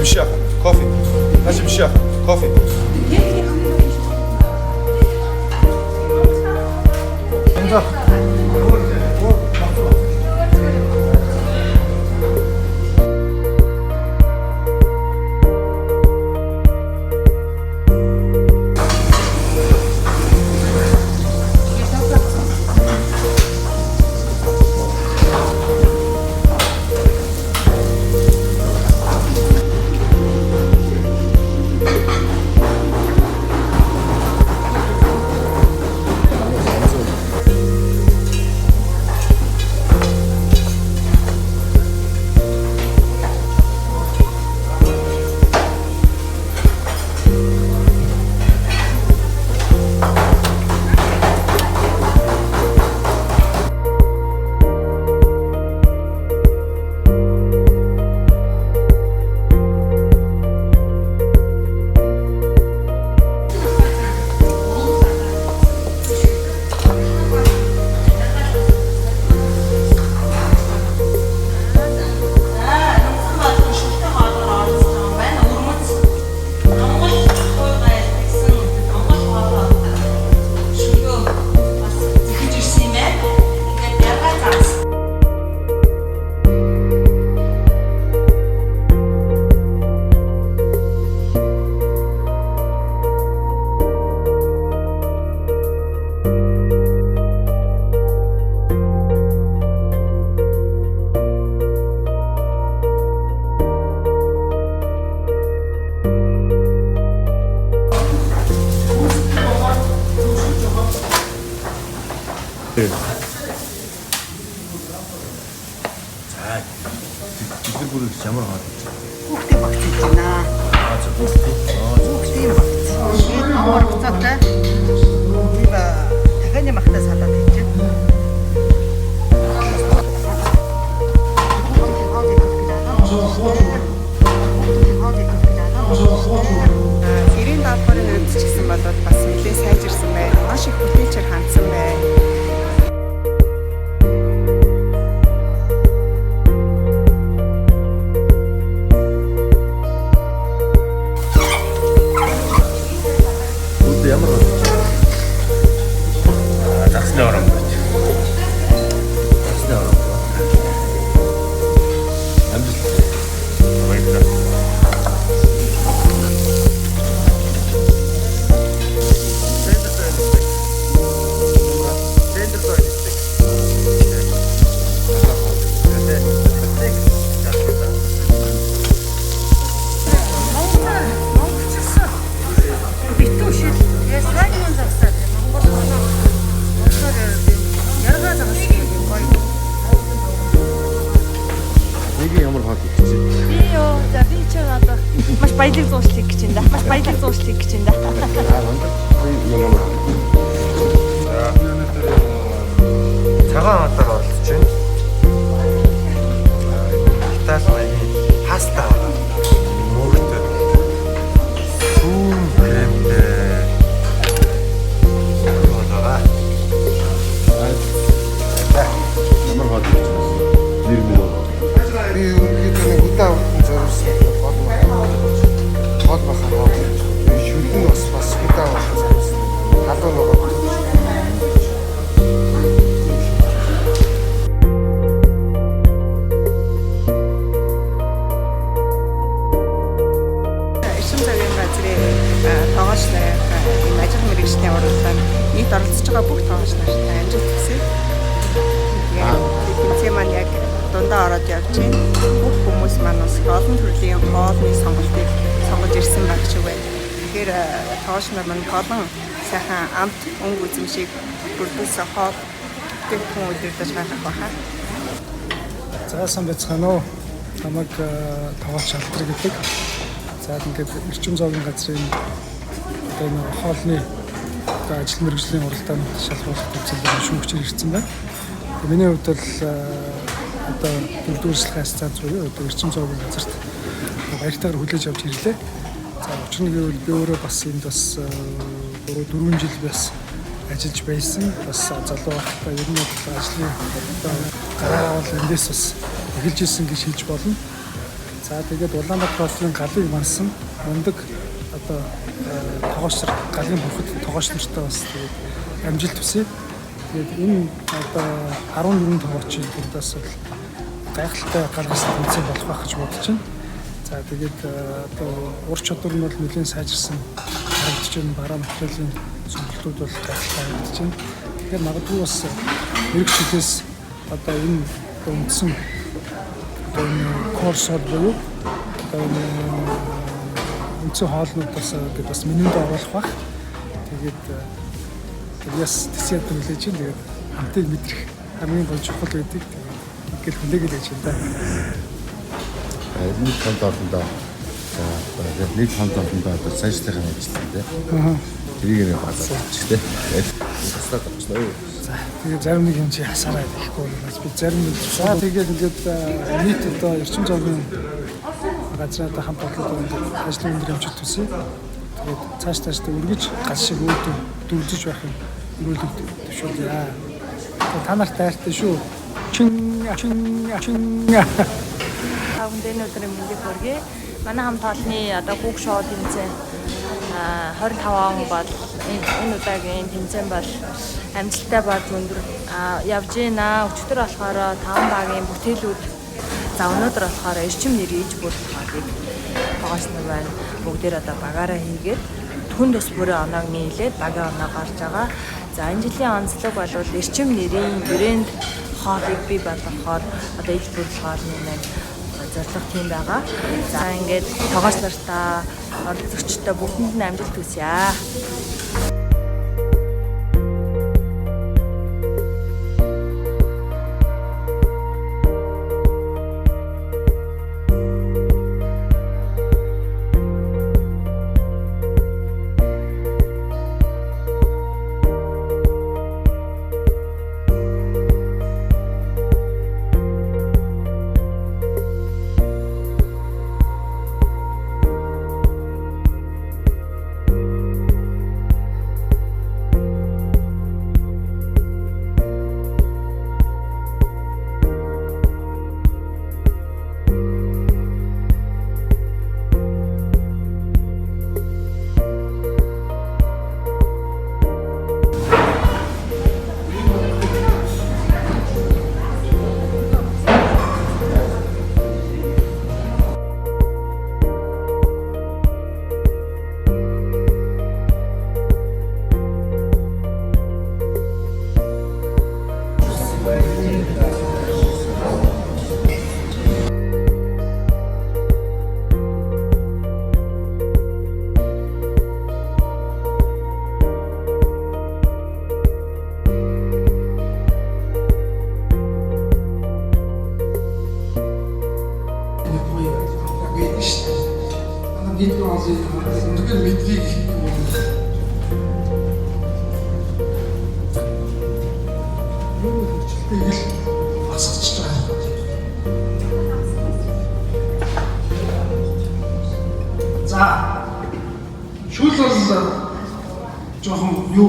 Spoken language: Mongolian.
bir şey yap. Coffee. Hacı bir şey yap. Coffee. Enda. 자, 이들 부를 잠을 하나. Хүүхдээ багцж байна. Хүүхдийн багц. Тэгээд амар буцаатай. Би дахианы махтаа салаад хийж байна. Сэрийн даалгаврын өвдөжчихсэн болоод бас нэлээд сайжирсан байна. Маш их бүтээчээр хандсан байна. Ямар таксны орон байна. Таксны орон. Амжилт. Баярлалаа. Ямар хот гэж байна? Би ёо, за би ч одоо маш баялаг зуршлыг гэж байна да. Маш баялаг зуршлыг гэж байна да. Ямар. Цагаан хатаар оролцож байна. Итали маягийн паста. Мөрөд. Сүүн кремтэй. Ямар хот гэж байна? Нэр минь Би үүнийг удаан зориулсан гол бахаа. Шүлэн бас удаан зориулсан. Халуун нөгөө. Ишин цагийн газрын тоогооч нарын ийм ажил мэргэжлийн уралдаанд нийт оролцож байгаа бүх тоогооч нартай амжилт хүсье. Тэмцээн маань яг дундаа ороод явж байна. Бүх хүмүүс маань бас олон төрлийн хоолны сонголтыг сонгож ирсэн баг шиг байна. Тэгэхээр тоогооч нар маань олон сайхан амт өнгө үзэмшийг бүрдүүлсэн хоол бүтээгдэхүүн удирдах гаргах баха. За сайн байцгаана уу? Намайг тоогооч Алдар гэдэг. За ингээд эрчим зовлон газрын одоо нэг хоолны ажил мэргэжлийн уралдаанд шалгуулах төвчөлөөр шүүгчээр ирсэн байна. Миний хувьд бол одоо дөрөвдүгээр станц буюу одоо эрчим зовлон газарт баяртайгаар хүлээж авч ирлээ. За учир нь гэвэл би өөрөө бас энд бас 3-4 жил бас ажиллаж байсан. Бас залуу байхдаа ер нь ажлын гараа бол эндээс бас эхэлж ирсэн гэж хэлж болно. За тэгээд Улаанбаатар хотын галыг мансан мундаг одоо тогоочнор галын бүрхэд тогоочнортой бас тэгээд амжилт хүсье. Тэгээд энэ одоо 14 тогоочийн бүрдээс бол гайхалтай гаргасан тэмцээн болох байх гэж бодож байна. За тэгээд одоо ур чадвар нь бол нэлээд сайжирсан харагдаж байна. Бараа материалын сонголтууд бол гайхалтай харагдаж байна. Тэгэхээр магадгүй бас мэрэгчлээс одоо энэ үндсэн одоо корсод буюу одоо үндсэн хоолнуудаас бас менюнд оруулах бах. Тэгээд яс тэсэд хүлээж байна. Тэгээд хамтыг мэдрэх хамгийн гол чухал гэдэг. Тэгээд хүлээгээд байж байна да. Нэг хонд ордондоо нэг хонд ордондоо одоо сайжлахын ажилласан тийм. Тэрийг нэ базаач тийм. Тастаад авчихна уу? За тэгээд зарим нэг юм чи хасаарай гэхгүй бас би зарим нэг за тэгээд ингээд нийт одоо эрчим зүйн газраатай хамт олон ажлын өндөр амжилт хүсье. Тэгээд цааш өргөж гал шиг дүүрдэж байх юм өрөөлөг төшөөлье. Та нарт таартай шүү. Чин Авгын өдрийн мэндийг хүргэе. Манай хамт олонны одоо хүүг шоу тэмцээн 25 он бол энэ удаагийн тэмцээн бол амжилттай баг өндөр явж байна. Өчигдөр болохоор 5 багийн бүтээлүүд за өнөөдөр болохоор эрчим нэрийж бүр хоолыг тогоосноо байна. Бүгдээр одоо багаараа хийгээд түн тус бүрээ оноог нийлээд багийн оноо гарч байгаа. За энэ жилийн онцлог бол эрчим нэрийн брэнд хоолыг бий болгохоор одоо ил бүрэл хоолны маань зорилго тийм байгаа. За ингээд тогооч нартаа оролцогчтой бүхэнд нь амжилт хүсье. Өндөр мэдрийг тэгэл асгаж байгаа. За шүүлээс жоохон юу